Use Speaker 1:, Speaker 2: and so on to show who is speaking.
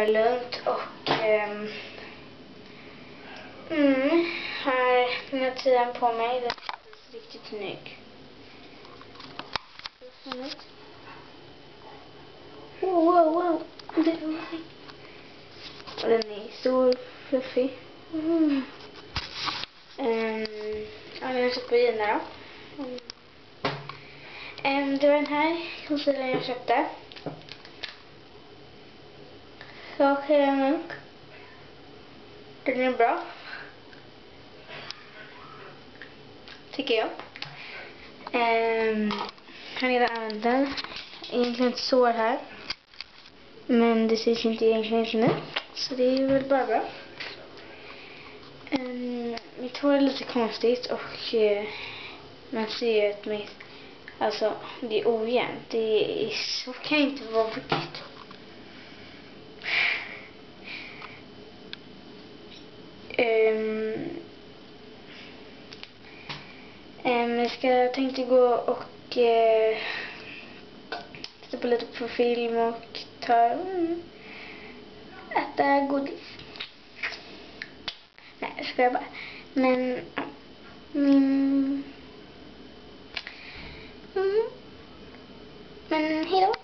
Speaker 1: bara lugnt och här den här tiden på mig, den är riktigt snygg. Wow. Och den är stor, fluffig. Ja, den har köpt på Gina då. Det var den här konsilen jag köpte. Så mjuk. Den är bra. Tycker jag. Har redan använt den. Egentligen ett sår här. Men det syns inte egentligen nu. Så det är väl bara bra. Mitt hår är lite konstigt och man ser att alltså det är ojämnt. Det är så kan inte vara riktigt. Jag tänkte gå och titta på lite på film och äta godis. Nej, jag ska bara. Men men hejdå.